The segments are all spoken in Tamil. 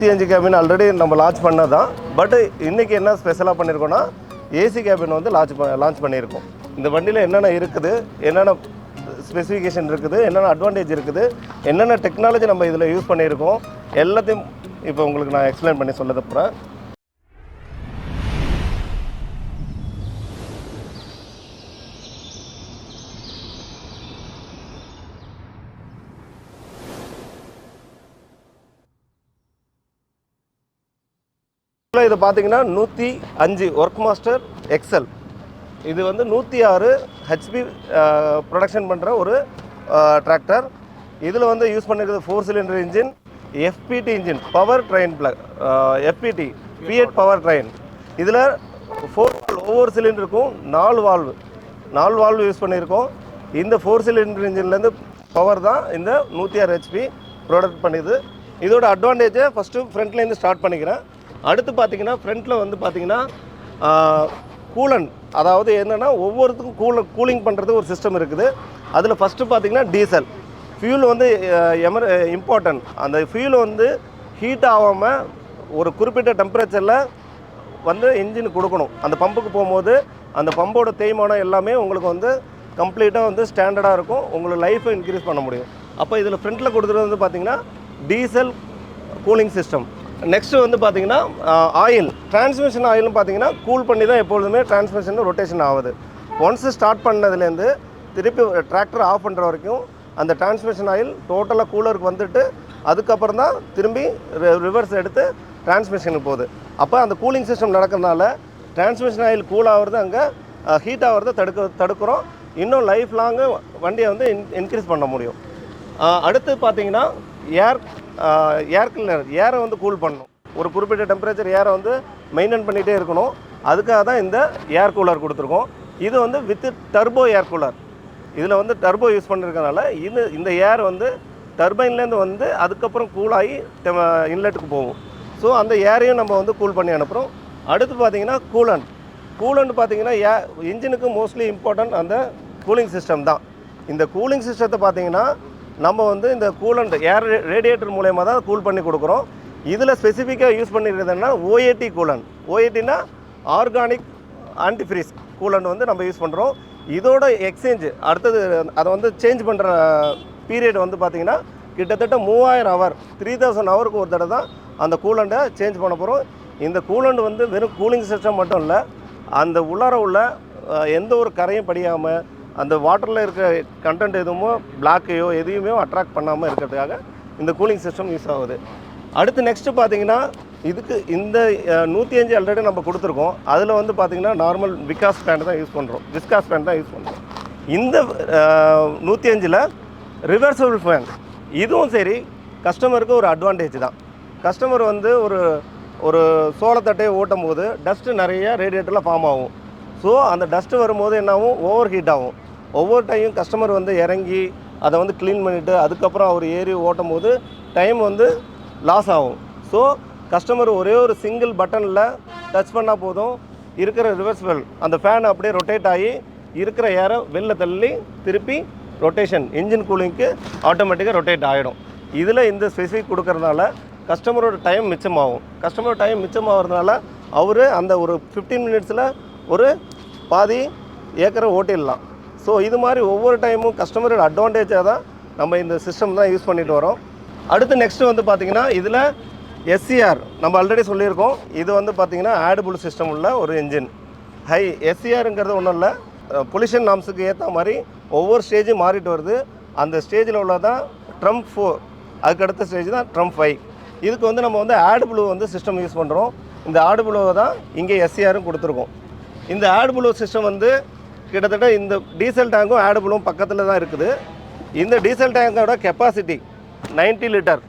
சிஎன்ஜி கேபின் ஆல்ரெடி நம்ம லான்ச் பண்ணதான். பட் இன்றைக்கி என்ன ஸ்பெஷலாக பண்ணியிருக்கோன்னா ஏசி கேபின் வந்து லான்ச் பண்ணியிருக்கோம். இந்த வண்டியில் என்னென்ன இருக்குது, என்னென்ன ஸ்பெசிஃபிகேஷன் இருக்குது, என்னென்ன அட்வான்டேஜ் இருக்குது, என்னென்ன டெக்னாலஜி நம்ம இதில் யூஸ் பண்ணியிருக்கோம் எல்லாத்தையும் இப்போ உங்களுக்கு நான் எக்ஸ்பிளைன் பண்ணி சொல்லது போகிறேன். இது பார்த்தீங்கன்னா 105 ஒர்க் மாஸ்டர் எக்ஸல். இது வந்து 106 ஹெச்பி ப்ரொடக்ஷன் பண்ணுற ஒரு டிராக்டர். இதில் வந்து யூஸ் பண்ணியிருக்கிறது 4 cylinder engine, FPT engine, power train FPT Fiat power train. இதில் 4 ஒவ்வொரு சிலிண்டருக்கும் 4 வால்வு யூஸ் பண்ணியிருக்கோம். இந்த 4 சிலிண்டர் இன்ஜின்லேருந்து பவர் தான் இந்த 106 ஹெச்பி ப்ரொடக்ட் பண்ணிது. இதோட அட்வான்டேஜை ஃபஸ்ட்டு ஃப்ரண்ட்லேருந்து ஸ்டார்ட் பண்ணிக்கிறேன். அடுத்து பார்த்தீங்கன்னா ஃப்ரண்ட்டில் வந்து பார்த்தீங்கன்னா கூலன், அதாவது என்னென்னா ஒவ்வொருத்துக்கும் கூலிங் பண்ணுறது ஒரு சிஸ்டம் இருக்குது. அதில் ஃபஸ்ட்டு பார்த்தீங்கன்னா டீசல் ஃபியூல் வந்து இம்பார்ட்டன்ட். அந்த ஃபியூல் வந்து ஹீட் ஆகாமல் ஒரு குறிப்பிட்ட டெம்பரேச்சரில் வந்து இன்ஜின் கொடுக்கணும். அந்த பம்புக்கு போகும்போது அந்த பம்போட தேய்மானம் எல்லாமே உங்களுக்கு வந்து கம்ப்ளீட்டாக வந்து ஸ்டாண்டர்டாக இருக்கும். உங்களுக்கு லைஃப்பை இன்க்ரீஸ் பண்ண முடியும். அப்போ இதில் ஃப்ரண்ட்டில் கொடுத்துறது வந்து பார்த்திங்கன்னா டீசல் கூலிங் சிஸ்டம். நெக்ஸ்ட்டு வந்து பார்த்திங்கன்னா ஆயில், டிரான்ஸ்மிஷன் ஆயில்னு பார்த்திங்கன்னா கூல் பண்ணி தான் எப்பொழுதுமே டிரான்ஸ்மிஷன் ரொட்டேஷன் ஆகுது. ஒன்ஸு ஸ்டார்ட் பண்ணதுலேருந்து திருப்பி டிராக்டர் ஆஃப் பண்ணுற வரைக்கும் அந்த டிரான்ஸ்மிஷன் ஆயில் டோட்டலாக கூலருக்கு வந்துட்டு அதுக்கப்புறம் தான் திரும்பி ரிவர்ஸ் எடுத்து டிரான்ஸ்மிஷனுக்கு போகுது. அப்போ அந்த கூலிங் சிஸ்டம் நடக்கிறதுனால டிரான்ஸ்மிஷன் ஆயில் கூல் ஆகிறது அங்கே ஹீட் ஆகிறத தடுக்கிறோம். இன்னும் லைஃப் லாங்கு வண்டியை வந்து இன்க்ரீஸ் பண்ண முடியும். அடுத்து பார்த்திங்கன்னா ஏர் கிளீனர், ஏரை வந்து கூல் பண்ணணும். ஒரு குறிப்பிட்ட டெம்பரேச்சர் ஏரை வந்து மெயின்டைன் பண்ணிகிட்டே இருக்கணும். அதுக்காக தான் இந்த ஏர் கூலர் கொடுத்துருக்கோம். இது வந்து வித் டர்போ ஏர் கூலர். இதில் வந்து டர்போ யூஸ் பண்ணியிருக்கனால இந்த ஏர் வந்து டர்பைன்லேருந்து வந்து அதுக்கப்புறம் கூலாகி இன்லெட்டுக்கு போகும். ஸோ அந்த ஏரையும் நம்ம வந்து கூல் பண்ணி அனுப்புகிறோம். அடுத்து பார்த்திங்கன்னா கூலண்ட் பார்த்திங்கன்னா இன்ஜினுக்கு மோஸ்ட்லி இம்பார்ட்டன்ட் அந்த கூலிங் சிஸ்டம் தான். இந்த கூலிங் சிஸ்டத்தை பார்த்திங்கன்னா நம்ம வந்து இந்த கூலண்ட் ஏர் ரேடியேட்டர் மூலயமா தான் கூல் பண்ணி கொடுக்குறோம். இதில் ஸ்பெசிஃபிக்காக யூஸ் பண்ணியிருக்கிறதுனா ஓஏடி கூலண்ட். ஓஏடினா ஆர்கானிக் ஆன்டிஃப்ரீஸ் கூலண்ட் வந்து நம்ம யூஸ் பண்ணுறோம். இதோட எக்ஸ்சேஞ்சு அடுத்தது அதை வந்து சேஞ்ச் பண்ணுற பீரியட் வந்து பார்த்திங்கன்னா கிட்டத்தட்ட 3000 ஹவர், 3000 ஹவருக்கு ஒரு தடவை தான் அந்த கூலண்ட்டை சேஞ்ச் பண்ண போகிறோம். இந்த கூலண்ட் வந்து வெறும் கூலிங் சிஸ்டம் மட்டும் இல்லை, அந்த உள்ளார உள்ள எந்த ஒரு கரையும் படியாமல் அந்த வாட்டரில் இருக்கிற கண்டென்ட் எதுவும் பிளாக்கையோ எதையுமே அட்ராக்ட் பண்ணாமல் இருக்கிறதுக்காக இந்த கூலிங் சிஸ்டம் யூஸ் ஆகுது. அடுத்து நெக்ஸ்ட்டு பார்த்தீங்கன்னா இதுக்கு இந்த 105 ஆல்ரெடி நம்ம கொடுத்துருக்கோம். அதில் வந்து பார்த்திங்கன்னா நார்மல் விஸ்காஸ் பேண்ட் தான் யூஸ் பண்ணுறோம். இந்த 105ல் ரிவர்சபிள் ஃபேன், இதுவும் சரி கஸ்டமருக்கு ஒரு அட்வான்டேஜ் தான். கஸ்டமர் வந்து ஒரு சோளத்தட்டையை ஓட்டும் போது டஸ்ட்டு நிறைய ரேடியேட்டரில் ஃபார்ம் ஆகும். ஸோ அந்த டஸ்ட்டு வரும்போது என்னாகும், ஓவர் ஹீட் ஆகும். ஒவ்வொரு டைமும் கஸ்டமர் வந்து இறங்கி அதை வந்து க்ளீன் பண்ணிவிட்டு அதுக்கப்புறம் அவர் ஏறி ஓட்டும் போது டைம் வந்து லாஸ் ஆகும். ஸோ கஸ்டமர் ஒரே ஒரு சிங்கிள் பட்டனில் டச் பண்ணால் போதும், இருக்கிற ரிவர்சபிள் அந்த ஃபேன் அப்படியே ரொட்டேட் ஆகி இருக்கிற ஏரை வெளில தள்ளி திருப்பி ரொட்டேஷன் இன்ஜின் கூலிங்க்கு ஆட்டோமேட்டிக்காக ரொட்டேட் ஆகிடும். இதில் இந்த ஸ்பெசிஃபிக் கொடுக்கறதுனால கஸ்டமரோட டைம் மிச்சமாகிறதுனால அவர் அந்த ஒரு 15 மினிட்ஸில் ஒரு பாதி ஏக்கரை ஓட்டிடலாம். ஸோ இது மாதிரி ஒவ்வொரு டைமும் கஸ்டமரோட அட்வான்டேஜாக தான் நம்ம இந்த சிஸ்டம் தான் யூஸ் பண்ணிட்டு வரோம். அடுத்து நெக்ஸ்ட்டு வந்து பார்த்திங்கன்னா இதில் எஸ்சிஆர் நம்ம ஆல்ரெடி சொல்லியிருக்கோம். இது வந்து பார்த்திங்கன்னா ஆடபுள் சிஸ்டம் உள்ள ஒரு இன்ஜின். எஸ்சிஆருங்கிறது ஒன்றும் இல்லை, பொல்யூஷன் நாம்ஸுக்கு ஏற்ற மாதிரி ஒவ்வொரு ஸ்டேஜும் மாறிட்டு வருது. அந்த ஸ்டேஜில் உள்ளதான் ட்ரம்ப் 4, அதுக்கு அடுத்த ஸ்டேஜ் தான் ட்ரம்ப் 5. இதுக்கு வந்து நம்ம வந்து ஆடபுள் வந்து சிஸ்டம் யூஸ் பண்ணுறோம். இந்த ஆடபுளவை தான் இங்கே எஸ்சிஆரும் கொடுத்துருக்கோம். இந்த ஆடபுளோ சிஸ்டம் வந்து கிட்டத்தட்ட இந்த டீசல் டேங்கும் ஆடபுளும் பக்கத்தில் தான் இருக்குது. இந்த டீசல் டேங்கோட கெப்பாசிட்டி 90 லிட்டர்,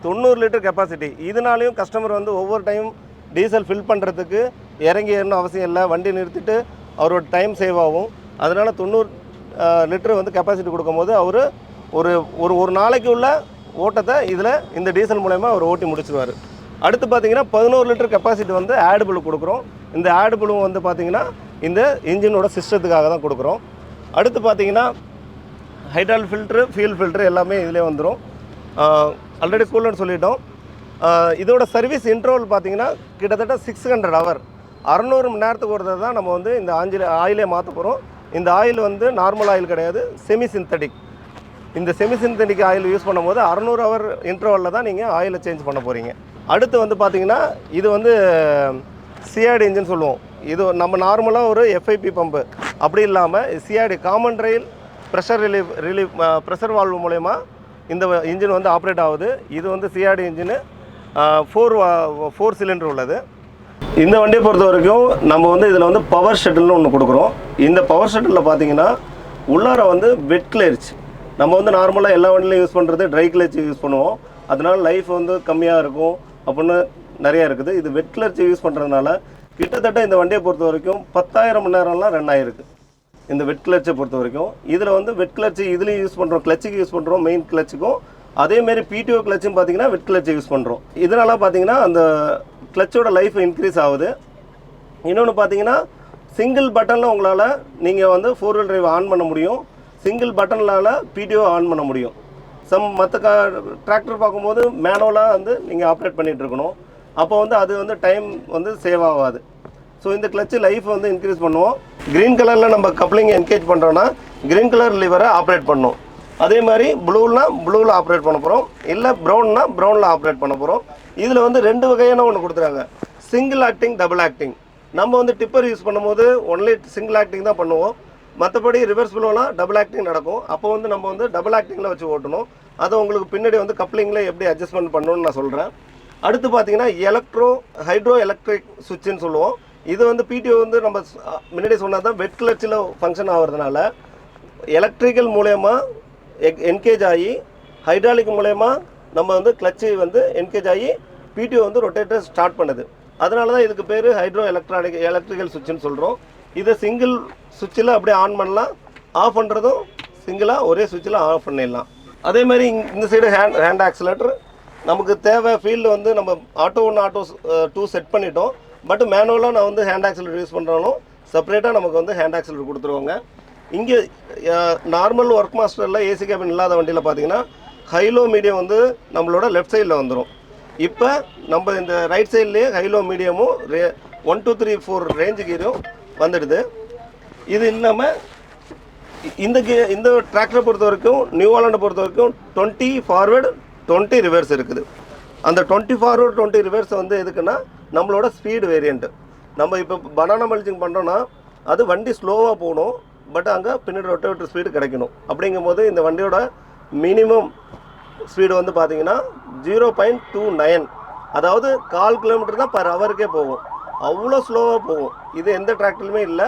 90 லிட்டர் கெப்பாசிட்டி. இதனாலையும் கஸ்டமர் வந்து ஒவ்வொரு டைம் டீசல் ஃபில் பண்ணுறதுக்கு இறங்கி ஏறணும் அவசியம் இல்லை, வண்டி நிறுத்திட்டு அவரோட டைம் சேவ் ஆகும். அதனால் 90 லிட்டர் வந்து கெப்பாசிட்டி கொடுக்கும்போது அவர் ஒரு நாளைக்கு உள்ள ஓட்டத்தை இதில் இந்த டீசல் மூலயமா அவர் ஓட்டி முடிச்சுருவார். அடுத்து பார்த்திங்கன்னா 11 லிட்டர் கெப்பாசிட்டி வந்து ஆடபுள் கொடுக்குறோம். இந்த ஆடபுளும் வந்து பார்த்திங்கன்னா இந்த இன்ஜினோட சிஸ்டத்துக்காக தான் கொடுக்குறோம். அடுத்து பார்த்திங்கன்னா ஹைட்ராலிக் ஃபில்ட்ரு, ஃபியூல் ஃபில்ட்ரு எல்லாமே இதிலே வந்துடும். ஆல்ரெடி கூலண்ட் சொல்லிட்டோம். இதோட சர்வீஸ் இன்டர்வல் பார்த்தீங்கன்னா கிட்டத்தட்ட 600 ஹவர், 600 மணி நேரத்துக்கு ஒரு தான் நம்ம வந்து இந்த ஆயிலே மாற்ற போகிறோம். இந்த ஆயில் வந்து நார்மல் ஆயில் கிடையாது, செமி சிந்தட்டிக். இந்த செமி சிந்தட்டிக் ஆயில் யூஸ் பண்ணும்போது 600 ஹவர் இன்டர்வலில் தான் நீங்கள் ஆயிலை சேஞ்ச் பண்ண போகிறீங்க. அடுத்து வந்து பார்த்தீங்கன்னா இது வந்து சிஆர்டி இன்ஜின் சொல்லுவோம். இது நம்ம நார்மலாக ஒரு எஃப்ஐபி பம்பு அப்படி இல்லாமல் CRD common rail relief pressure valve மூலயமா இந்த இன்ஜின் வந்து ஆப்ரேட் ஆகுது. இது வந்து சிஆர்டி இன்ஜினு 4 சிலிண்டர் உள்ளது. இந்த வண்டியை பொறுத்த வரைக்கும் நம்ம வந்து இதில் வந்து பவர் ஷட்டில்னு ஒன்று கொடுக்குறோம். இந்த பவர் ஷட்டிலில் பார்த்தீங்கன்னா உள்ளார வந்து வெட் கிளர்ச். நம்ம வந்து நார்மலாக எல்லா வண்டியிலையும் யூஸ் பண்ணுறது ட்ரை கிளர்ச் யூஸ் பண்ணுவோம். அதனால லைஃப் வந்து கம்மியாக இருக்கும் அப்படின்னு நிறையா இருக்குது. இது வெட் கிளர்ச் யூஸ் பண்ணுறதுனால கிட்டத்தட்ட இந்த வண்டியை பொறுத்த வரைக்கும் 10,000 மணி நேரம்லாம் ரன் ஆகிருக்கு இந்த வெட் கிளர்ச்சை பொறுத்த வரைக்கும். இதில் வந்து வெட் கிளர்ச்சி இதுலேயும் யூஸ் பண்ணுறோம், கிளச்சுக்கு யூஸ் பண்ணுறோம், மெயின் கிளச்சுக்கும். அதேமாரி பிடிஓ கிளச்சும் பார்த்தீங்கன்னா வெட் கிளச்சை யூஸ் பண்ணுறோம். இதனால் பார்த்தீங்கன்னா அந்த கிளச்சோட லைஃப் இன்க்ரீஸ் ஆகுது. இன்னொன்று பார்த்தீங்கன்னா சிங்கிள் பட்டனில் உங்களால் நீங்கள் வந்து 4 வீல் டிரைவ் ஆன் பண்ண முடியும், சிங்கிள் பட்டனால் பிடிஓ ஆன் பண்ண முடியும். மற்ற டிராக்டர் பார்க்கும்போது மேனுவலாக வந்து நீங்கள் ஆப்ரேட் பண்ணிகிட்டு இருக்கணும். அப்போ வந்து அது வந்து டைம் வந்து சேவ் ஆகாது. ஸோ இந்த கிளச்சு லைஃப் வந்து இன்க்ரீஸ் பண்ணுவோம். க்ரீன் கலரில் நம்ம கப்ளிங் என்கேஜ் பண்ணுறோன்னா க்ரீன் கலர் லிவரை ஆப்ரேட் பண்ணணும். அதே மாதிரி ப்ளூவில் ஆப்ரேட் பண்ண போகிறோம், இல்லை ப்ரௌனில் ஆப்ரேட் பண்ண போகிறோம். இதில் வந்து 2 வகையான ஒன்று கொடுத்துருக்காங்க, சிங்கிள் ஆக்டிங், டபுள் ஆக்டிங். நம்ம வந்து டிப்பர் யூஸ் பண்ணும்போது ஒன்லி சிங்கிள் ஆக்டிங் தான் பண்ணுவோம். மற்றபடி ரிவர்ஸ் ப்ளோலாம் டபுள் ஆக்டிங் நடக்கும். அப்போ வந்து நம்ம வந்து டபுள் ஆக்டிங்கில் வச்சு ஓட்டணும். அதை உங்களுக்கு பின்னாடி வந்து கப்ளிங்கில் எப்படி அட்ஜஸ்ட்மெண்ட் பண்ணணும்னு நான் சொல்கிறேன். அடுத்து பார்த்தீங்கன்னா ஹைட்ரோ எலக்ட்ரிக் சுவிட்சுன்னு சொல்லுவோம். இது வந்து பிடிஓ வந்து நம்ம முன்னாடி சொன்னால் தான் வெட் கிளச்சில் ஃபங்க்ஷன் ஆகிறதுனால எலக்ட்ரிக்கல் மூலயமா என்கேஜ் ஆகி ஹைட்ராலிக் மூலயமா நம்ம வந்து கிளச்சு வந்து என்கேஜ் ஆகி பிடிஓ வந்து ரொட்டேட்டர் ஸ்டார்ட் பண்ணுது. அதனால தான் இதுக்கு பேர் ஹைட்ரோ எலக்ட்ரிக்கல் சுவிட்சுன்னு சொல்கிறோம். இதை சிங்கிள் சுவிட்சில் அப்படியே ஆன் பண்ணலாம், ஆஃப் பண்ணுறதும் சிங்கிளாக ஒரே சுவிட்சில் ஆஃப் பண்ணிடலாம். அதே மாதிரி இந்த சைடு ஹேண்ட் ஆக்சிலேட்டர் நமக்கு தேவை. ஃபீல்டு வந்து நம்ம ஆட்டோ 1 ஆட்டோ 2 செட் பண்ணிட்டோம். பட் மேனுவலாக நான் வந்து ஹேண்ட் ஆக்சிலேட்டர் யூஸ் பண்ணுறாலும் செப்பரேட்டாக நமக்கு வந்து ஹேண்ட் ஆக்சிலேட்டர் கொடுத்துருவாங்க. இங்கே நார்மல் ஒர்க் மாஸ்டரில் ஏசி கேபின் இல்லாத வண்டியில் பார்த்தீங்கன்னா ஹைலோ மீடியம் வந்து நம்மளோட லெஃப்ட் சைடில் வந்துடும். இப்போ நம்ம இந்த ரைட் சைட்லேயே ஹைலோ மீடியமும் 1 2 3 4 ரேஞ்சு கீரும் வந்துடுது. இது இல்லாமல் இந்த டிராக்டரை பொறுத்த வரைக்கும் நியூ ஹாலண்டை பொறுத்த வரைக்கும் 20 ஃபார்வேர்டு 20 ரிவர்ஸ் இருக்குது. அந்த 20 ஃபார்வர்டு 20 ரிவர்ஸ் வந்து எதுக்குன்னா நம்மளோட ஸ்பீடு வேரியண்ட்டு. நம்ம இப்போ பனானா மல்ச்சிங் பண்ணுறோன்னா அது வண்டி ஸ்லோவாக போகணும், பட் அங்கே பின்னாடி ரொட்டேட்டர் ஸ்பீடு கிடைக்கணும். அப்படிங்கும்போது இந்த வண்டியோட மினிமம் ஸ்பீடு வந்து பார்த்தீங்கன்னா 0.29, அதாவது 1/4 கிலோமீட்டர் தான் பர் ஹவருக்கே போகும். அவ்வளோ ஸ்லோவாக போகும். இது எந்த டிராக்டர்லையுமே இல்லை.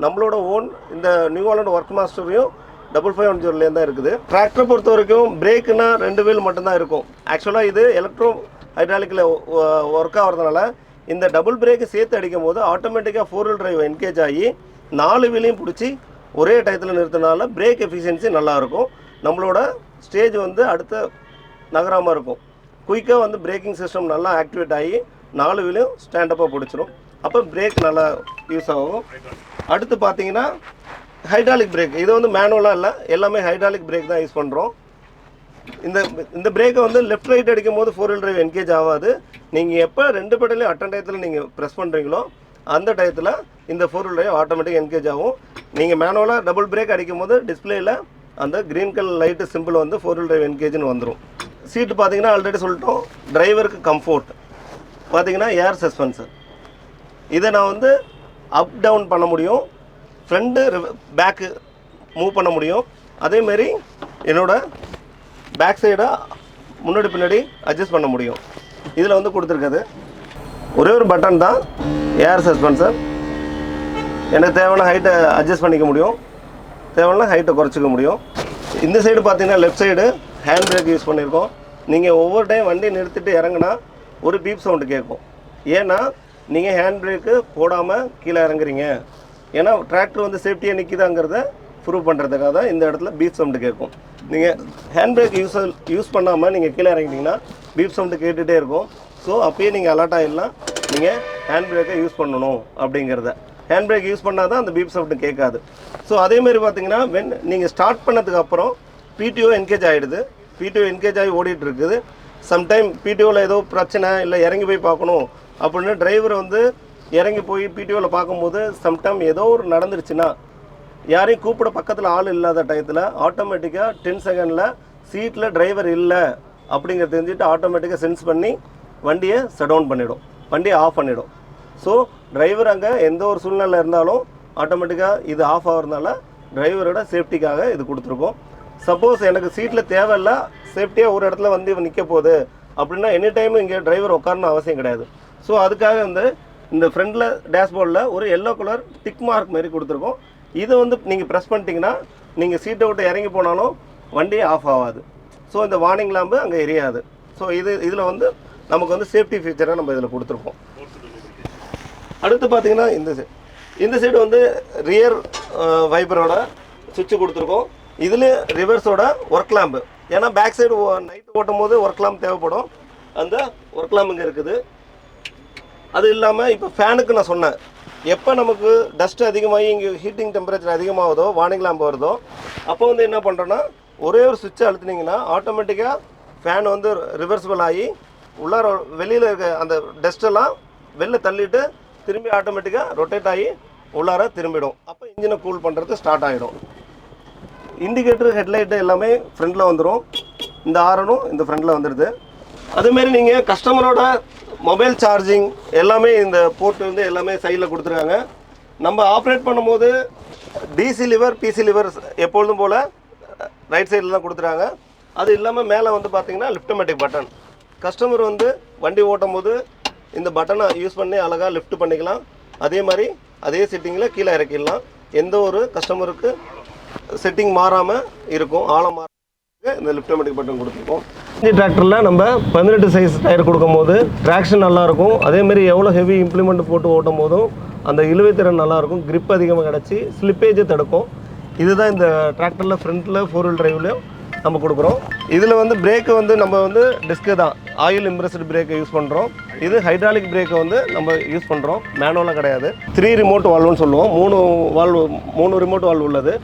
நம்மளோட ஓன் இந்த நியூ ஹாலண்ட் ஒர்க் மாஸ்டரையும் 5510 தான் இருக்குது. டிராக்டரை பொறுத்த வரைக்கும் பிரேக்குன்னா 2 வீல் மட்டும்தான் இருக்கும். ஆக்சுவலாக இது எலக்ட்ரோ ஹைட்ராலிக்கில் ஒர்க் ஆகிறதுனால இந்த டபுள் பிரேக்கு சேர்த்து அடிக்கும் போது ஆட்டோமேட்டிக்காக 4 வீல் டிரைவ் என்கேஜ் ஆகி 4 வீலையும் பிடிச்சி ஒரே டயத்தில் நிறுத்தினால பிரேக் எஃபிஷியன்சி நல்லாயிருக்கும். நம்மளோட ஸ்டேஜ் வந்து அடுத்த நகராமல் இருக்கும். குயிக்காக வந்து பிரேக்கிங் சிஸ்டம் நல்லா ஆக்டிவேட் ஆகி 4 வீலையும் ஸ்டாண்டப்பாக பிடிச்சிரும். அப்போ பிரேக் நல்லா யூஸ் ஆகும். அடுத்து பார்த்தீங்கன்னா ஹைட்ராலிக் பிரேக். இது வந்து மேனுவலாக இல்லை, எல்லாமே ஹைட்ராலிக் பிரேக் தான் யூஸ் பண்ணுறோம். இந்த பிரேக்கை வந்து லெஃப்ட் ரைட் அடிக்கும் போது 4 வீல் டிரைவ் என்கேஜ் ஆகாது. நீங்கள் எப்போ 2 பெடலையும் அட்டன் டயத்தில் நீங்கள் ப்ரெஸ் பண்ணுறீங்களோ அந்த டயத்தில் இந்த 4 வீல் டிரைவ் ஆட்டோமேட்டிக் என்கேஜ் ஆகும். நீங்கள் மேனுவலாக டபுள் பிரேக் அடிக்கும் போது டிஸ்பிளேயில் அந்த க்ரீன் கலர் லைட்டு சிம்பிள் வந்து 4 வீல் டிரைவ் என்கேஜ்னு வந்துடும். சீட்டு பார்த்தீங்கன்னா ஆல்ரெடி சொல்லிட்டோம். டிரைவருக்கு கம்ஃபோர்ட் பார்த்தீங்கன்னா ஏர் சஸ்பென்சர். இதை நான் வந்து அப் டவுன் பண்ண முடியும், ஃப்ரண்ட்டு பேக்கு மூவ் பண்ண முடியும். அதேமாரி என்னோடய பேக் சைடை முன்னாடி பின்னாடி அட்ஜஸ்ட் பண்ண முடியும். இதில் வந்து கொடுத்துருக்குது ஒரே ஒரு பட்டன் தான், ஏர் சஸ்பென்சர். எனக்கு தேவையான ஹைட்டை அட்ஜஸ்ட் பண்ணிக்க முடியும், தேவையான ஹைட்டை குறைச்சிக்க முடியும். இந்த சைடு பார்த்தீங்கன்னா left side hand brake use பண்ணியிருக்கோம். நீங்கள் ஒவ்வொரு டைம் வண்டி நிறுத்திட்டு இறங்குனா ஒரு பீப் சவுண்டு கேட்கும். ஏன்னா நீங்கள் ஹேண்ட் பிரேக்கு போடாமல் கீழே இறங்குறீங்க. ஏன்னா டிராக்டர் வந்து சேஃப்டியாக நிற்கிதாங்கிறத ப்ரூவ் பண்ணுறதுக்காக தான் இந்த இடத்துல பீப் சவுண்டு கேட்கும். நீங்கள் ஹேண்ட் பிரேக் யூஸ் பண்ணாமல் நீங்கள் கீழே இறங்கிட்டீங்கன்னா பீப் சவுண்டு கேட்டுகிட்டே இருக்கும். ஸோ அப்பயே நீங்கள் அலர்ட் ஆகிடலாம் நீங்கள் ஹேண்ட் பிரேக்கை யூஸ் பண்ணணும் அப்படிங்கிறத. ஹேண்ட் பிரேக் யூஸ் பண்ணால் தான் அந்த பீப் சவுண்டு கேட்காது. ஸோ அதேமாரி பார்த்தீங்கன்னா நீங்கள் ஸ்டார்ட் பண்ணதுக்கு அப்புறம் பிடிஓ என்கேஜ் ஆகிடுது. பிடிஓ என்கேஜ் ஆகி ஓடிட்டு இருக்குது. சம்டைம் பிடிஓவில் ஏதோ பிரச்சனை இல்லை இறங்கி போய் பார்க்கணும் அப்படின்னு டிரைவர் வந்து இறங்கி போய் பிடிஓவில் பார்க்கும்போது சம்டைம் ஏதோ ஒரு நடந்துருச்சுன்னா யாரையும் கூப்பிட பக்கத்தில் ஆள் இல்லாத டயத்தில் ஆட்டோமேட்டிக்காக 10 செகண்டில் சீட்டில் டிரைவர் இல்லை அப்படிங்கிறத தெரிஞ்சுட்டு ஆட்டோமேட்டிக்காக சென்ஸ் பண்ணி வண்டியை ஷட் டவுன் பண்ணிவிடும், வண்டியை ஆஃப் பண்ணிவிடும். ஸோ டிரைவர் அங்கே எந்த ஒரு சூழ்நிலை இருந்தாலும் ஆட்டோமேட்டிக்காக இது ஆஃப் ஆகிறதுனால டிரைவரோட சேஃப்டிக்காக இது கொடுத்துருக்கோம். சப்போஸ் எனக்கு சீட்டில் தேவையில்லை, சேஃப்டியாக ஒரு இடத்துல வந்து நிற்க போகுது அப்படின்னா எனி டைம் இங்கே டிரைவர் உட்காரணும் அவசியம் கிடையாது. ஸோ அதுக்காக வந்து இந்த ஃப்ரண்டில் டேஷ்போர்டில் ஒரு எல்லோ கலர் டிக் மார்க் மாரி கொடுத்துருக்கோம். இது வந்து நீங்கள் ப்ரெஸ் பண்ணிட்டீங்கன்னா நீங்கள் சீட்டை விட்டு இறங்கி போனாலும் வண்டி ஆஃப் ஆகாது. ஸோ இந்த வார்னிங் லாம்பு அங்கே எரியாது. ஸோ இதில் வந்து நமக்கு வந்து சேஃப்டி ஃபீச்சராக நம்ம இதில் கொடுத்துருக்கோம். அடுத்து பார்த்தீங்கன்னா இந்த சைடு வந்து ரியர் வைப்பரோட சுவிட்சு கொடுத்துருக்கோம். இதில் ரிவர்ஸோட ஒர்க் லேம்பு, ஏன்னா பேக் சைடு நைட்டு ஓட்டும் போது ஒர்க் லேம்ப் தேவைப்படும், அந்த ஒர்க் லேம்ப் இங்கே இருக்குது. அது இல்லாமல் இப்போ ஃபேனுக்கு நான் சொன்னேன், எப்போ நமக்கு டஸ்ட் அதிகமாகி இங்கே ஹீட்டிங் டெம்பரேச்சர் அதிகமாகுதோ வார்னிங் லேம்ப் வருதோ அப்போ வந்து என்ன பண்ணுறோன்னா ஒரே ஒரு சுவிட்சை அழுத்தினீங்கன்னா ஆட்டோமேட்டிக்காக ஃபேன் வந்து ரிவர்சிபிள் ஆகி உள்ளார வெளியில் இருக்க அந்த டஸ்ட்டெல்லாம் வெளில தள்ளிட்டு திரும்பி ஆட்டோமேட்டிக்காக ரொட்டேட் ஆகி உள்ளார திரும்பிடும். அப்போ இன்ஜினை கூல் பண்ணுறது ஸ்டார்ட் ஆகிடும். இண்டிகேட்டர் ஹெட்லைட்டு எல்லாமே ஃப்ரண்டில் வந்துடும். இந்த ஆரனும் இந்த ஃப்ரண்டில் வந்துடுது. அதுமாரி நீங்கள் கஸ்டமரோட மொபைல் சார்ஜிங் எல்லாமே இந்த போர்ட் வந்து எல்லாமே சைடில் கொடுத்துருக்காங்க. நம்ம ஆப்ரேட் பண்ணும்போது டிசி லிவர் பிசி லிவர் எப்பொழுதும் போல் ரைட் சைடில் தான் கொடுத்துருக்காங்க. அது இல்லாமல் மேலே வந்து பார்த்திங்கன்னா லிஃப்டோமேட்டிக் பட்டன், கஸ்டமர் வந்து வண்டி ஓட்டும் போது இந்த பட்டனை யூஸ் பண்ணி அழகாக லிஃப்ட் பண்ணிக்கலாம். அதே மாதிரி அதே செட்டிங்கில் கீழே இறக்கிடலாம். எந்த ஒரு கஸ்டமருக்கு செட்டிங் மாறாமல் இருக்கும், ஆழம் மாறாமல் இந்த லிஃப்டோமேட்டிக் பட்டன் கொடுத்துருக்கோம். இந்த டிராக்டரில் நம்ம 18 சைஸ் டயர் கொடுக்கும்போது ட்ராக்ஷன் நல்லாயிருக்கும். அதேமாரி எவ்வளோ ஹெவி இம்ப்ளிமெண்ட் போட்டு ஓட்டும் போதும் அந்த இழுவைத்திறன் நல்லாயிருக்கும், கிரிப் அதிகமாக கிடச்சி ஸ்லிப்பேஜை தடுக்கும். இதுதான் இந்த டிராக்டரில் ஃப்ரண்ட்டில் 4 வீல் டிரைவ்லையும் நம்ம கொடுக்குறோம். இதில் வந்து பிரேக்கு வந்து நம்ம வந்து டிஸ்க்கு தான் ஆயில் இம்ப்ரெஸ்டு பிரேக்கை யூஸ் பண்ணுறோம். இது ஹைட்ராலிக் பிரேக்கை வந்து நம்ம யூஸ் பண்ணுறோம், மேனுவலாக கிடையாது. 3 ரிமோட் வால்வுன்னு சொல்லுவோம். 3 ரிமோட் வால்வு உள்ளது.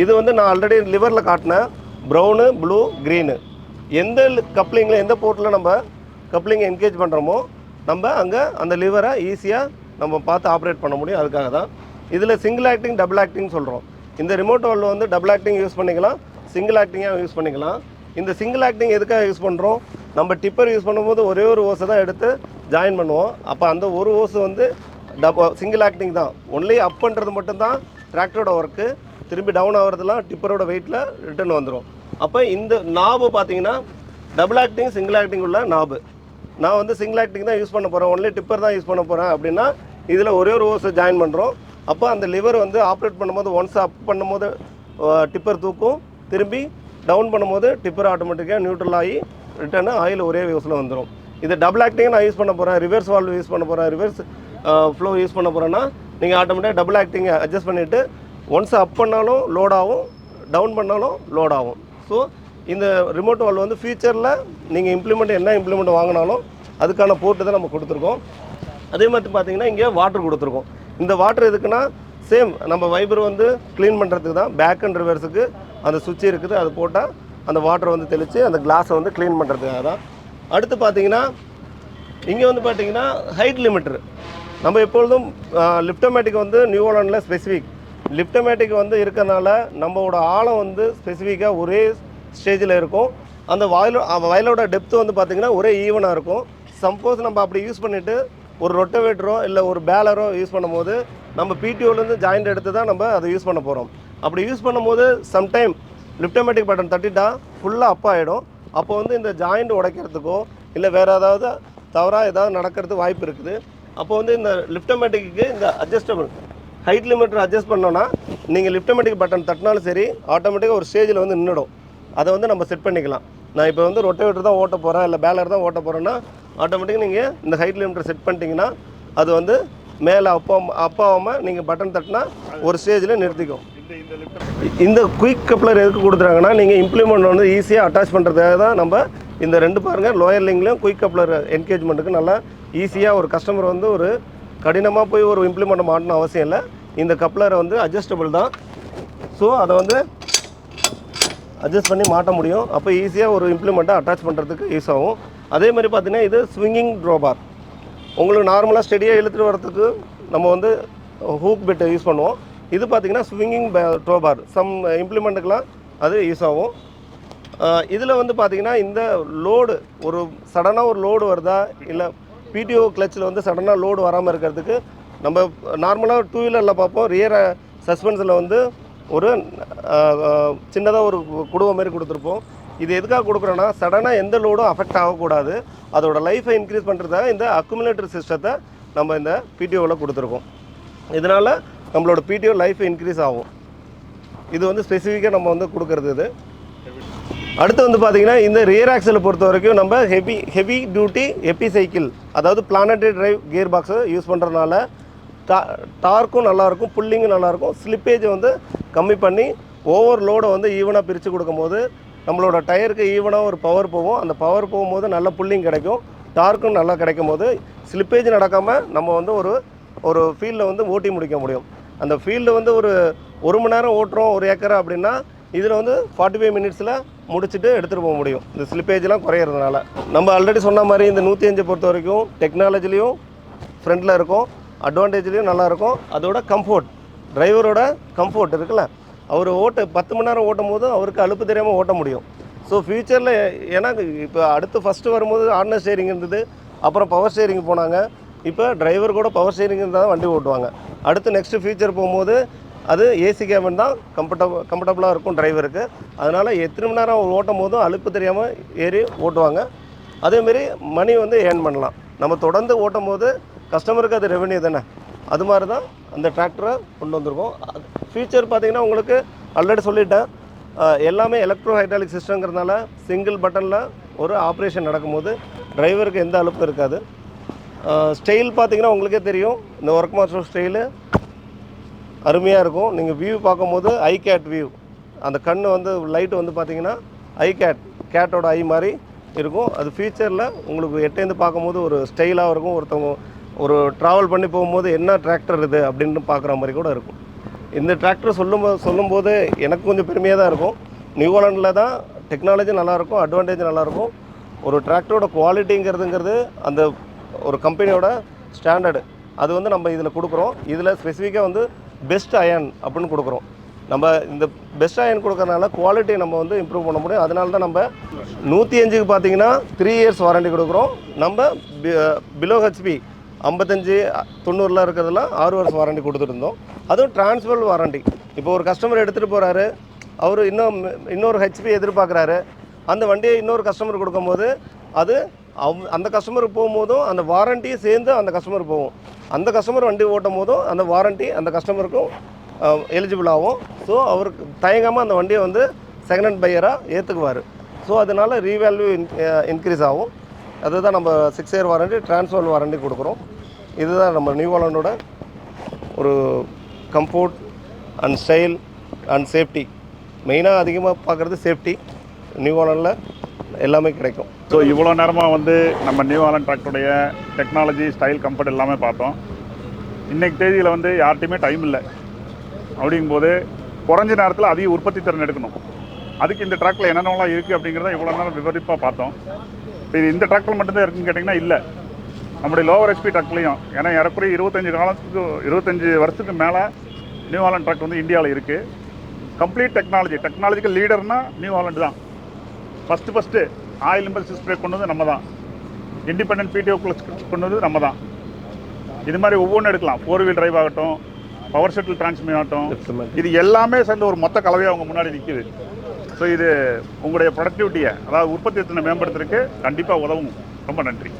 இது வந்து நான் ஆல்ரெடி லிவரில் காட்டினேன், ப்ரௌனு ப்ளூ க்ரீனு. எந்த கப்ளிங்கில் எந்த போர்ட்டில் நம்ம கப்ளிங்கை என்கேஜ் பண்ணுறோமோ நம்ம அங்கே அந்த லிவரை ஈஸியாக நம்ம பார்த்து ஆப்ரேட் பண்ண முடியும். அதுக்காக தான் இதில் சிங்கிள் ஆக்டிங் டபுள் ஆக்டிங் சொல்கிறோம். இந்த ரிமோட் வால்வு வந்து டபுள் ஆக்டிங் யூஸ் பண்ணிக்கலாம், சிங்கிள் ஆக்டிங்காக யூஸ் பண்ணிக்கலாம். இந்த சிங்கிள் ஆக்டிங் எதுக்காக யூஸ் பண்ணுறோம், நம்ம டிப்பர் யூஸ் பண்ணும்போது ஒரே ஒரு ஓஸை தான் எடுத்து ஜாயின் பண்ணுவோம். அப்போ அந்த ஒரு ஓஸு வந்து சிங்கிள் ஆக்டிங் தான். ஒன்லி அப் பண்ணுறது மட்டும்தான் டிராக்டரோட ஒர்க்கு. திரும்பி டவுன் ஆகிறதுலாம் டிப்பரோட வெயிட்டில் ரிட்டர்ன் வந்துடும். அப்போ இந்த நாபு பார்த்தீங்கன்னா டபுள் ஆக்டிங் சிங்கிள் ஆக்டிங் உள்ள நாபு. நான் வந்து சிங்கிள் ஆக்டிங் தான் யூஸ் பண்ண போகிறேன், ஒன்லி டிப்பர் தான் யூஸ் பண்ண போகிறேன் அப்படின்னா இதில் ஒரே ஒரு ஓஸை ஜாயின் பண்ணுறோம். அப்போ அந்த லிவர் வந்து ஆப்ரேட் பண்ணும்போது ஒன்ஸ் அப் பண்ணும்போது டிப்பர் தூக்கும், திரும்பி டவுன் பண்ணும்போது டிப்பர் ஆட்டோமேட்டிக்காக நியூட்ரல் ஆகி ரிட்டர்னு ஆயில் ஒரே யூஸில் வந்துடும். இது டபுள் ஆக்டிங் நான் யூஸ் பண்ண போகிறேன், ரிவர்ஸ் வால்வ் யூஸ் பண்ண போகிறேன், ரிவர்ஸ் ஃப்ளோ யூஸ் பண்ண போகிறேன்னா நீங்கள் ஆட்டோமேட்டிக்காக டபுள் ஆக்டிங்கை அட்ஜஸ்ட் பண்ணிவிட்டு ஒன்ஸ் அப் பண்ணாலும் லோட் ஆகும், டவுன் பண்ணாலும் லோட் ஆகும். ஸோ இந்த ரிமோட் வால்வ் வந்து ஃபியூச்சரில் நீங்கள் என்ன இம்ப்ளிமெண்ட் வாங்கினாலும் அதுக்கான போர்ட்டு தான் நம்ம கொடுத்துருக்கோம். அதே மாதிரி பார்த்தீங்கன்னா இங்கே வாட்டர் கொடுத்துருக்கோம். இந்த வாட்டர் எதுக்குன்னா சேம் நம்ம வைபர் வந்து க்ளீன் பண்ணுறதுக்கு தான், பேக் அண்ட் ரிவர்ஸுக்கு அந்த சுவிட்ச் இருக்குது, அது போட்டால் அந்த வாட்டர் வந்து தெளித்து அந்த கிளாஸை வந்து க்ளீன் பண்ணுறதுக்காக தான். அடுத்து பார்த்தீங்கன்னா இங்கே வந்து பார்த்தீங்கன்னா ஹைட் லிமிட்டர். நம்ம எப்பொழுதும் லிஃப்டோமேட்டிக் வந்து நியூ ஹாலண்டில் ஸ்பெசிஃபிக் லிஃப்டோமேட்டிக் வந்து இருக்கிறனால நம்மளோட ஆழம் வந்து ஸ்பெசிஃபிக்காக ஒரே ஸ்டேஜில் இருக்கும். அந்த வயலோட டெப்த்து வந்து பார்த்திங்கன்னா ஒரே ஈவனாக இருக்கும். சப்போஸ் நம்ம அப்படி யூஸ் பண்ணிவிட்டு ஒரு ரொட்டவேட்டரோ இல்லை ஒரு பேலரோ யூஸ் பண்ணும்போது நம்ம பிடிஓலேருந்து ஜாயிண்ட் எடுத்து தான் நம்ம அதை யூஸ் பண்ண போகிறோம். அப்படி யூஸ் பண்ணும்போது சம்டைம் லிஃப்டோமேட்டிக் பட்டன் தட்டிட்டா ஃபுல்லாக அப் ஆகிடும். அப்போ வந்து இந்த ஜாயிண்ட் உடைக்கிறதுக்கோ இல்லை வேறு ஏதாவது தவறாக ஏதாவது நடக்கிறதுக்கு வாய்ப்பு இருக்குது. அப்போ வந்து இந்த லிஃப்டோமேட்டிக்கு இந்த அட்ஜஸ்டபிள் ஹைட் லிமிட்டர் அட்ஜஸ்ட் பண்ணோன்னா நீங்கள் லிஃப்டோமேட்டிக் பட்டன் தட்டினாலும் சரி ஆட்டோமேட்டிக்காக ஒரு ஸ்டேஜில் வந்து நின்றுடும். அதை வந்து நம்ம செட் பண்ணிக்கலாம். நான் இப்போ வந்து ரொட்டவேட்டர் தான் ஓட்ட போகிறேன் இல்லை பேலர் தான் ஓட்ட போகிறேன்னா ஆட்டோமேட்டிக்காக நீங்கள் இந்த ஹைட் லிமிட்டர் செட் பண்ணிட்டீங்கன்னா அது வந்து மேலே அப்பாவாமல் நீங்கள் பட்டன் தட்டினா ஒரு ஸ்டேஜில் நிறுத்திக்கும். இந்த குயிக் கப்ளர் எதுக்கு கொடுத்துறாங்கன்னா நீங்கள் இம்ப்ளிமெண்ட் வந்து ஈஸியாக அட்டாச் பண்ணுறதுக்காக தான் நம்ம இந்த ரெண்டு பாருங்கள் லோயர் லிங்க்லையும் குயிக் கப்ளர் என்கேஜ்மெண்ட்டுக்கு நல்லா ஈஸியாக ஒரு கஸ்டமர் வந்து ஒரு கடினமாக போய் ஒரு இம்ப்ளிமெண்ட் மாட்டணும் அவசியம் இல்லை. இந்த கப்ளரை வந்து அட்ஜஸ்டபிள் தான். ஸோ அதை வந்து அட்ஜஸ்ட் பண்ணி மாட்ட முடியும். அப்போ ஈஸியாக ஒரு இம்ப்ளிமெண்ட்டை அட்டாச் பண்ணுறதுக்கு யூஸ் ஆகும். அதே மாதிரி பார்த்தீங்கன்னா இது ஸ்விங்கிங் ட்ரோபார். உங்களுக்கு நார்மலாக ஸ்டெடியாக இழுத்துட்டு வரதுக்கு நம்ம வந்து ஹூக் பெட்டை யூஸ் பண்ணுவோம். இது பார்த்திங்கன்னா ஸ்விங்கிங் ட்ரோபார். சம் இம்ப்ளிமெண்ட்டுக்கெலாம் அது யூஸ் ஆகும். இதில் வந்து பார்த்திங்கன்னா இந்த லோடு ஒரு சடனாக ஒரு லோடு வருதா, இல்லை பிடிஓ கிளச்சில் வந்து சடனாக லோடு வராமல் இருக்கிறதுக்கு நம்ம நார்மலாக டூ வீலரில் பார்ப்போம், ரியர் சஸ்பென்ஸில் வந்து ஒரு சின்னதாக ஒரு குடுவை மாதிரி கொடுத்துருப்போம். இது எதுக்காக கொடுக்குறோன்னா சடனாக எந்த லோடும் அஃபெக்ட் ஆகக்கூடாது, அதோட லைஃப்பை இன்க்ரீஸ் பண்ணுறதுக்காக இந்த அக்குமுலேட்டர் சிஸ்டத்தை நம்ம இந்த பிடிஓவில் கொடுத்துருக்கோம். இதனால் நம்மளோட பிடிஓ லைஃப் இன்க்ரீஸ் ஆகும். இது வந்து ஸ்பெசிஃபிக்காக நம்ம வந்து கொடுக்குறது. இது அடுத்து வந்து பார்த்திங்கன்னா இந்த ரியர் ஆக்சலை பொறுத்த வரைக்கும் நம்ம ஹெவி டியூட்டி எப்பி சைக்கிள், அதாவது பிளானட்டரி டிரைவ் கியர் பாக்ஸை யூஸ் பண்ணுறதுனால டார்க்கும் நல்லாயிருக்கும், புல்லிங்கும் நல்லாயிருக்கும். ஸ்லிப்பேஜை வந்து கம்மி பண்ணி ஓவர் லோடை வந்து ஈவனாக பிரித்து கொடுக்கும்போது நம்மளோட டயருக்கு ஈவனாக ஒரு பவர் போகும். அந்த பவர் போகும்போது நல்ல புல்லிங் கிடைக்கும், டார்க்கும் நல்லா கிடைக்கும் போது ஸ்லிப்பேஜ் நடக்காமல் நம்ம வந்து ஒரு ஃபீல்டில் வந்து ஓட்டி முடிக்க முடியும். அந்த ஃபீல்டு வந்து ஒரு மணி நேரம் ஓட்டுறோம் ஒரு ஏக்கரை அப்படின்னா இதில் வந்து 45 மினிட்ஸில் முடிச்சுட்டு எடுத்துகிட்டு போக முடியும், இந்த ஸ்லிப்பேஜெலாம் குறையிறதுனால. நம்ம ஆல்ரெடி சொன்ன மாதிரி இந்த 105 பொறுத்த வரைக்கும் டெக்னாலஜிலையும் ஃப்ரண்டில் இருக்கும், அட்வான்டேஜ்லேயும் நல்லாயிருக்கும். அதோட கம்ஃபோர்ட், டிரைவரோட கம்ஃபோர்ட் இருக்குல்ல, அவர் 10 மணி நேரம் ஓட்டும் போது அவருக்கு அலுப்பு தெரியாமல் ஓட்ட முடியும். ஸோ ஃப்யூச்சரில் ஏன்னா இப்போ அடுத்து ஃபஸ்ட்டு வரும்போது ஆர்டினர் ஸ்டேரிங் இருந்தது, அப்புறம் பவர் ஸ்டேரிங் போனாங்க, இப்போ டிரைவர் கூட பவர் ஸ்டேரிங் இருந்தால் தான் வண்டி ஓட்டுவாங்க. அடுத்து நெக்ஸ்ட்டு ஃபியூச்சர் போகும்போது அது ஏசி கேபின் தான் கம்ஃபர்டபுளாக இருக்கும் டிரைவருக்கு. அதனால் எத்தனை மணி நேரம் ஓட்டும் போதும் அலுப்பு தெரியாமல் ஏறி ஓட்டுவாங்க. அதேமாரி மணி வந்து ஏர்ன் பண்ணலாம். நம்ம தொடர்ந்து ஓட்டும் போது கஸ்டமருக்கு அது ரெவென்யூ தானே, அது மாதிரி தான் அந்த டிராக்டரை கொண்டு வந்திருக்கோம். ஃபியூச்சர் பார்த்திங்கன்னா உங்களுக்கு ஆல்ரெடி சொல்லிட்டேன், எல்லாமே எலக்ட்ரோ ஹைட்ராலிக் சிஸ்டங்கிறதுனால சிங்கிள் பட்டனில் ஒரு ஆப்ரேஷன் நடக்கும்போது டிரைவருக்கு எந்த அலுப்பும் இருக்காது. ஸ்டைல் பார்த்திங்கன்னா உங்களுக்கே தெரியும், இந்த ஒர்க் மாஸ்டர் ஸ்டைலு அருமையாக இருக்கும். நீங்கள் வியூ பார்க்கும்போது ஐ கேட் வியூ, அந்த கண் வந்து லைட்டு வந்து பார்த்திங்கன்னா ஐ கேட்டோட ஐ மாதிரி இருக்கும். அது ஃபியூச்சரில் உங்களுக்கு எட்டேந்து பார்க்கும்போது ஒரு ஸ்டைலாக இருக்கும். ஒருத்தவங்க ஒரு ட்ராவல் பண்ணி போகும்போது என்ன டிராக்டர் இது அப்படின்னு பார்க்குற மாதிரி கூட இருக்கும். இந்த டிராக்டர் சொல்லும்போது எனக்கு கொஞ்சம் பெருமையாக தான் இருக்கும். நியூ ஹாலண்டில் தான் டெக்னாலஜி நல்லாயிருக்கும், அட்வான்டேஜ் நல்லாயிருக்கும். ஒரு டிராக்டரோட குவாலிட்டிங்கிறதுங்கிறது அந்த ஒரு கம்பெனியோட ஸ்டாண்டர்டு, அது வந்து நம்ம இதில் கொடுக்குறோம். இதில் ஸ்பெசிஃபிக்காக வந்து பெஸ்ட் அயன் அப்படின்னு கொடுக்குறோம். நம்ம இந்த பெஸ்ட் அயன் கொடுக்கறதுனால குவாலிட்டியை நம்ம வந்து இம்ப்ரூவ் பண்ண முடியும். அதனால தான் நம்ம 105க்கு பார்த்தீங்கன்னா 3 இயர்ஸ் வாரண்டி கொடுக்குறோம். நம்ம பிலோ ஹெச்பி 55-90 இருக்கிறதுலாம் 6 வருஷம் வாரண்டி கொடுத்துருந்தோம். அதுவும் டிரான்ஸ்ஃபர் வாரண்டி. இப்போ ஒரு கஸ்டமர் எடுத்துகிட்டு போகிறாரு, அவர் இன்னொரு ஹெச்பி எதிர்பார்க்குறாரு, அந்த வண்டியை இன்னொரு கஸ்டமர் கொடுக்கும்போது அது அந்த கஸ்டமருக்கு போகும்போதும் அந்த வாரண்டியும் சேர்ந்து அந்த கஸ்டமர் போகும். அந்த கஸ்டமர் வண்டி ஓட்டும் போதும் அந்த வாரண்டி அந்த கஸ்டமருக்கும் எலிஜிபிள் ஆகும். ஸோ அவருக்கு தயங்காமல் அந்த வண்டியை வந்து செகண்ட் ஹேண்ட் பையராக ஏற்றுக்குவார். ஸோ அதனால் ரீவேல்யூ இன்க்ரீஸ் ஆகும். அதுதான் நம்ம 6 இயர் வாரண்டி, டிரான்ஸ்ஃபர் வாரண்டி கொடுக்குறோம். இதுதான் நம்ம நியூ ஹாலண்டோட ஒரு comfort and style and safety. மெயினாக அதிகமாக பார்க்குறது சேஃப்டி. நியூ ஹாலண்டில் எல்லாமே கிடைக்கும். ஸோ இவ்வளோ நேரமாக வந்து நம்ம நியூ ஹாலண்ட் டிராக்டருடைய டெக்னாலஜி, ஸ்டைல், கம்ஃபர்ட் எல்லாமே பார்த்தோம். இன்றைக்கு தேதியில் வந்து யார்கிட்டையுமே டைம் இல்லை. அப்படிங்கும்போது குறைஞ்ச நேரத்தில் அதிக உற்பத்தி திறன் எடுக்கணும். அதுக்கு இந்த ட்ராக்டில் என்னென்னலாம் இருக்குது அப்படிங்கிறத இவ்வளோ நேரம் விவரிப்பாக பார்த்தோம். இப்போ இது இந்த ட்ராக்டில் மட்டும்தான் இருக்குன்னு கேட்டிங்கன்னா இல்லை, நம்முடைய லோவர் ஹெச்பி ட்ராக்லையும். ஏன்னா ஏறக்குறைய 25 வருஷத்துக்கு மேலே நியூ ஹாலண்ட் ட்ராக்ட் வந்து இந்தியாவில் இருக்குது. கம்ப்ளீட் டெக்னாலஜிக்கல் லீடர்னால் நியூ ஹாலண்ட் தான். ஃபஸ்ட்டு ஆயில் இம்பல்ஸ் ஸ்ப்ரே கொண்டு வந்து நம்ம தான். இண்டிபெண்டன்ட் பிடிஓ கிளச் கொண்டு வந்து நம்ம தான். இது மாதிரி ஒவ்வொன்றும் எடுக்கலாம். 4 வீல் டிரைவ் ஆகட்டும், பவர் ஷட்டில் டிரான்ஸ்மிஷன் ஆகட்டும், இது எல்லாமே சேர்ந்து ஒரு மொத்த கலவையாக அவங்க முன்னாடி நிற்கிது. ஸோ இது உங்களுடைய ப்ரொடக்டிவிட்டியை, அதாவது உற்பத்தி திறனை மேம்படுத்துறதுக்கு கண்டிப்பாக உதவும். ரொம்ப நன்றி.